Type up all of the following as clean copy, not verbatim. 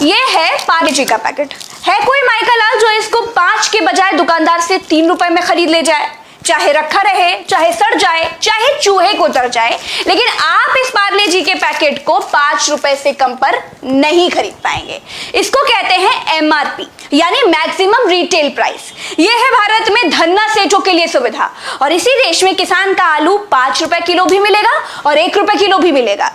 ये है पार्ले जी का पैकेट। है कोई माइकल जो इसको 5 के बजाय दुकानदार से 3 रुपए में खरीद ले जाए? चाहे रखा रहे, चाहे सड़ जाए, चाहे चूहे को उतर जाए, लेकिन आप इस पार्ले जी के पैकेट को 5 रुपए से कम पर नहीं खरीद पाएंगे। इसको कहते हैं एमआरपी, यानी मैक्सिमम रिटेल प्राइस। यह है भारत में धन्ना सेठों के लिए सुविधा, और इसी देश में किसान का आलू 5 रुपए किलो भी मिलेगा और 1 रुपए किलो भी मिलेगा।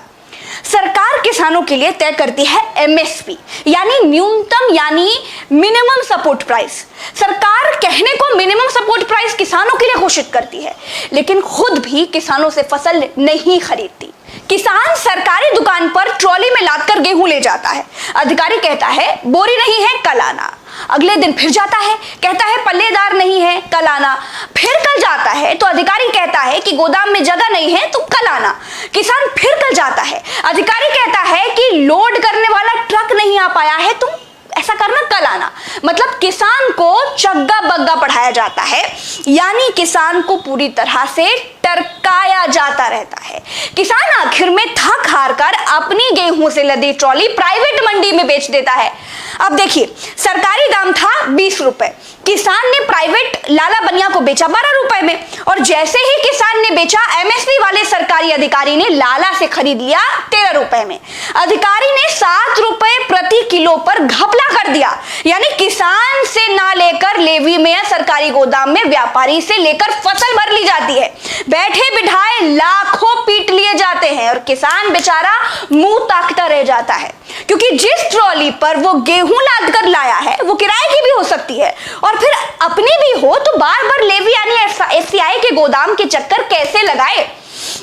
सरकार किसानों के लिए तय करती है एमएसपी, यानी न्यूनतम यानी मिनिमम सपोर्ट प्राइस। सरकार कहने को मिनिमम सपोर्ट प्राइस किसानों के लिए घोषित करती है, लेकिन खुद भी किसानों से फसल नहीं खरीदती। किसान सरकारी दुकान पर ट्रॉली में लादकर गेहूं ले जाता है। अधिकारी कहता है बोरी नहीं है, कल आना। अगले दिन फिर जाता है, कहता है पल्लेदार नहीं है, कल आना। फिर कल जाता है तो अधिकारी कहता है कि गोदाम में जगह नहीं है, तुम कल आना। किसान फिर कल जाता है, अधिकारी कहता है कि लोड करने वाला ट्रक नहीं आ पाया है, तुम ऐसा करना, कल आना। मतलब किसान को चग्गा बग्गा पढ़ाया जाता है, यानी किसान को पूरी तरह से टरकाया जाता रहता है। किसान आखिर में थक हार कर अपनी गेहूं से लदी ट्रॉली प्राइवेट मंडी में बेच देता है। अब देखिए, सरकारी दाम था 20 रुपए, किसान ने प्राइवेट लाला बनिया को बेचा 12 रुपए में, और जैसे ही किसान ने बेचा, एमएसपी वाले सरकारी अधिकारी ने लाला से खरीद लिया 13 रुपए में। अधिकारी ने 7 रुपए प्रति किलो पर घपला कर दिया, यानी किसान से ना लेकर लेवी में या सरकारी गोदाम में व्यापारी से लेकर फसल भर ली जाती है। बैठे बिठाए लाखों पीट लिए जाते हैं और किसान बेचारा मुंह ताकता रह जाता है, क्योंकि जिस ट्रॉली पर वो गेहूं लाद कर लाया है वो किराए की भी हो सकती है, और फिर अपनी भी हो तो बार बार लेवी यानी एफसीआई के गोदाम के चक्कर कैसे लगाए?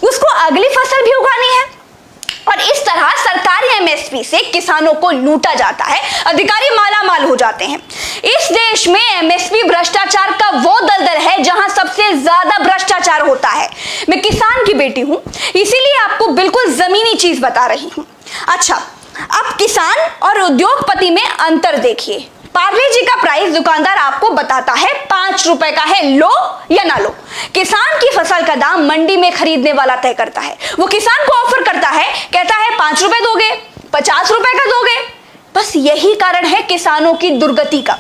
उसको अगली फसल भी उगानी है, और इस तरह सरकारी एमएसपी से किसानों को लूटा जाता है। अधिकारी माला माल हो जाते हैं। इस देश में एमएसपी भ्रष्टाचार का वो दलदल है जहां सबसे ज्यादा भ्रष्टाचार होता है। मैं किसान की बेटी हूं, इसीलिए आपको बिल्कुल जमीनी चीज बता रही हूं। अच्छा, अब किसान और उद्योगपति में अंतर देखिए। पार्ले जी का प्राइस दुकानदार आपको बताता है 5 रुपए का है, लो या ना लो। किसान की फसल का दाम मंडी में खरीदने वाला तय करता है। वो किसान को ऑफर करता है, कहता है 5 रुपए दोगे, 50 रुपए का दोगे। बस यही कारण है किसानों की दुर्गति का।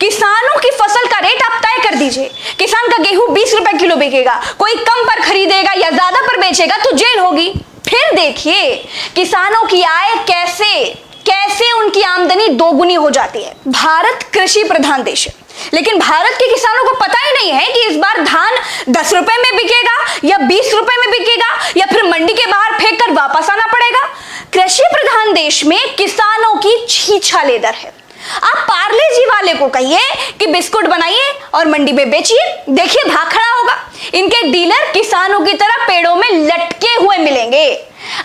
किसानों की फसल का रेट आप तय कर दीजिए। किसान का गेहूं 20 रुपए किलो बिकेगा, कोई कम पर खरीदेगा या ज्यादा पर बेचेगा तो जेल होगी। फिर देखिए किसानों की आय कैसे उनकी आमदनी दोगुनी हो जाती है। भारत कृषि प्रधान देश है, लेकिन भारत के किसानों को पता ही नहीं है कि इस बार धान 10 रुपए में बिकेगा या 20 रुपए में बिकेगा, या फिर मंडी के बाहर फेंक कर वापस आना पड़ेगा। कृषि प्रधान देश में किसानों की छीछा दर है। आप पार्ले जी वाले को कहिए कि बिस्कुट बनाइए और मंडी में बेचिए, देखिए भाग खड़ा होगा। इनके डीलर किसानों की तरह पेड़ों में लटके हुए मिलेंगे।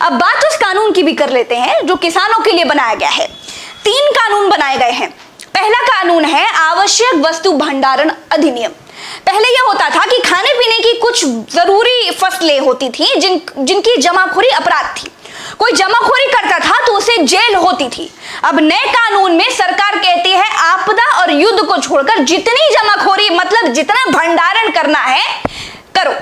अब बात उस कानून की भी कर लेते हैं जो किसानों के लिए बनाया गया है। 3 कानून बनाए गए हैं। पहला कानून है आवश्यक वस्तु भंडारण अधिनियम। पहले यह होता था कि खाने पीने की कुछ जरूरी फसलें होती थी जिनकी जमाखोरी अपराध थी। कोई जमाखोरी करता था तो उसे जेल होती थी। अब नए कानून में सरकार कहती है आपदा और युद्ध को छोड़कर जितनी जमाखोरी मतलब जितना भंडारण करना है करो।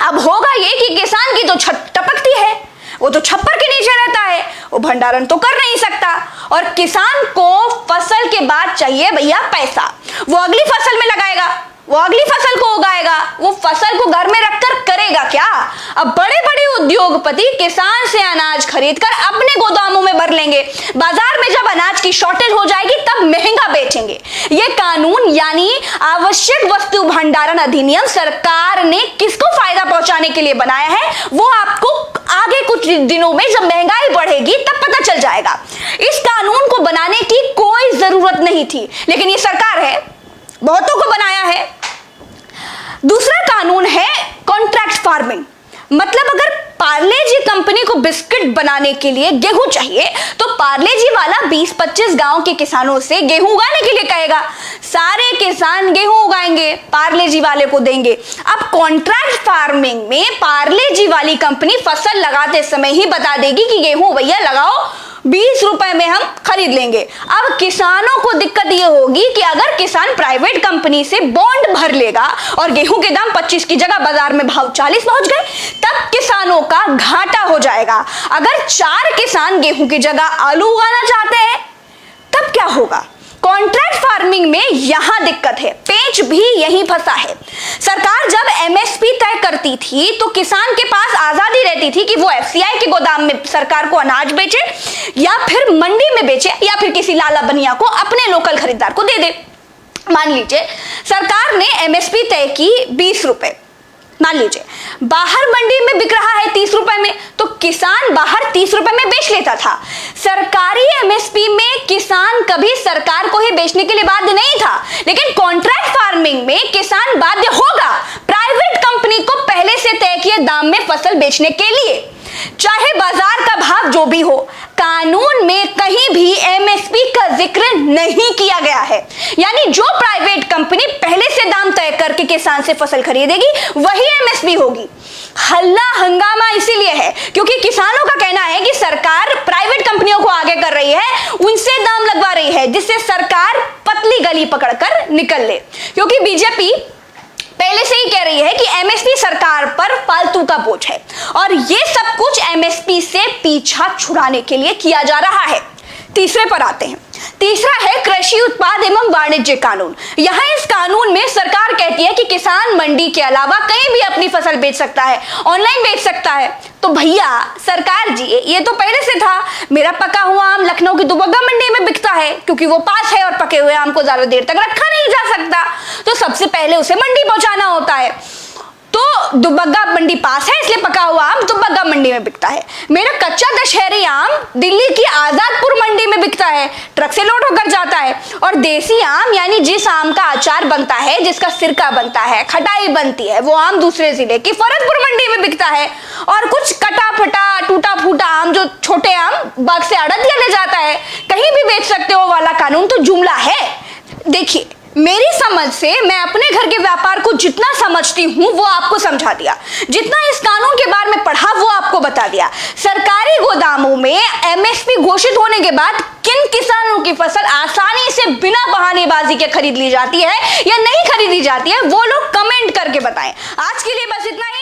अब होगा ये कि किसान की तो छत टपकती है, वो तो छप्पर के नीचे रहता है, वो भंडारण तो कर नहीं सकता, और किसान को फसल के बाद चाहिए भैया पैसा। वो अगली फसल में लगाएगा, वो अगली फसल को उगाएगा, वो फसल को घर में रखकर करेगा क्या? अब बड़े बड़े उद्योगपति किसान से अनाज खरीदकर अपने गोदामों में भर लेंगे। बाजार में जब अनाज की शॉर्टेज हो जाएगी तब महंगा बेचेंगे। ये कानून यानी आवश्यक वस्तु भंडारण अधिनियम सरकार ने किसको फायदा पहुंचाने के लिए बनाया है, वो आपको आगे कुछ दिनों में जब महंगाई बढ़ेगी तब पता चल जाएगा। इस कानून को बनाने की कोई जरूरत नहीं थी, लेकिन ये सरकार है, बहुतों को बनाया है। दूसरा कानून है कॉन्ट्रैक्ट फार्मिंग। मतलब अगर पार्ले जी कंपनी को बिस्किट बनाने के लिए गेहूं चाहिए तो पार्ले जी वाला 20-25 गांव के किसानों से गेहूं उगाने के लिए कहेगा। सारे किसान गेहूं उगाएंगे, पार्ले जी वाले को देंगे। अब कॉन्ट्रैक्ट फार्मिंग में पार्ले जी वाली कंपनी फसल लगाते समय ही बता देगी कि गेहूं भैया लगाओ, 20 रुपए में हम खरीद लेंगे। अब किसानों को दिक्कत यह होगी कि अगर किसान प्राइवेट कंपनी से बॉन्ड भर लेगा और गेहूं के दाम 25 की जगह बाजार में भाव 40 पहुंच गए, तब किसानों का घाटा हो जाएगा। अगर 4 किसान गेहूं की जगह आलू उगाना चाहते हैं क्या होगा? कॉन्ट्रैक्ट फार्मिंग में यहां दिक्कत है, पेंच भी यहीं फंसा है। सरकार जब एमएसपी तय करती थी तो किसान के पास आजादी रहती थी कि वो एफसीआई के गोदाम में सरकार को अनाज बेचे या फिर मंडी में बेचे या फिर किसी लाला बनिया को, अपने लोकल खरीदार को दे दे। मान लीजिए सरकार ने एमएसपी तय की 20 रुपए, मान लीजिए बाहर मंडी में बिक रहा है 30 रुपए में, तो किसान बाहर 30 रुपए में बेच लेता था। सरकारी एमएसपी में किसान कभी सरकार को ही बेचने के लिए बाध्य नहीं था, लेकिन कॉन्ट्रैक्ट फार्मिंग में किसान बाध्य होगा प्राइवेट कंपनी को पहले से तय किए दाम में फसल बेचने के लिए, चाहे बाजार का भाव जो भी हो। कानून में कहीं भी एमएसपी का जिक्र नहीं किया गया है, यानी जो प्राइवेट कंपनी पहले से दाम तय करके किसान से फसल खरीदेगी वही एमएसपी होगी। हल्ला हंगामा इसीलिए है क्योंकि किसानों का कहना है कि सरकार प्राइवेट कंपनियों को आगे कर रही है, उनसे दाम लगवा रही है, जिससे सरकार पतली गली पकड़कर निकल ले। क्योंकि बीजेपी पहले से ही कह रही है कि एमएसपी सरकार पर फालतू का बोझ है और ये सब कुछ एमएसपी से पीछा छुड़ाने के लिए किया जा रहा है। तीसरे पर आते हैं। तीसरा है कृषि उत्पाद एवं वाणिज्य कानून। यहाँ इस कानून में सरकार कहती है कि किसान मंडी के अलावा कहीं भी अपनी फसल बेच सकता है, ऑनलाइन बेच सकता है। तो भैया सरकार जी, ये तो पहले से था। मेरा पका हुआ आम लखनऊ की दुबग्गा मंडी में बिकता है क्योंकि वो पास है और पके हुए आम को ज्यादा देर तक रखा नहीं जा सकता, तो सबसे पहले उसे मंडी पहुंचाना होता है। तो दुबग्गा मंडी पास है इसलिए पका हुआ आम दुबग्गा मंडी में बिकता है। मेरा कच्चा दशहरी आम दिल्ली की आजादपुर मंडी में बिकता है, ट्रक से लोड होकर जाता है। और देसी आम यानी जिस आम का अचार बनता है, जिसका सिरका बनता है, खटाई बनती है, वो आम दूसरे जिले की फरदपुर मंडी में बिकता है। और कुछ कटा फटा टूटा फूटा आम, जो छोटे आम बाग से आड़तिया ले जाता है, कहीं भी बेच सकते हो वाला कानून तो जुमला है। देखिए मेरी समझ से मैं अपने घर के व्यापार को जितना समझती हूं वो आपको समझा दिया, जितना इस कानून के बारे में पढ़ा वो आपको बता दिया। सरकारी गोदामों में एमएसपी घोषित होने के बाद किन किसानों की फसल आसानी से बिना बहानेबाजी के खरीद ली जाती है या नहीं खरीदी जाती है, वो लोग कमेंट करके बताएं। आज के लिए बस इतना ही।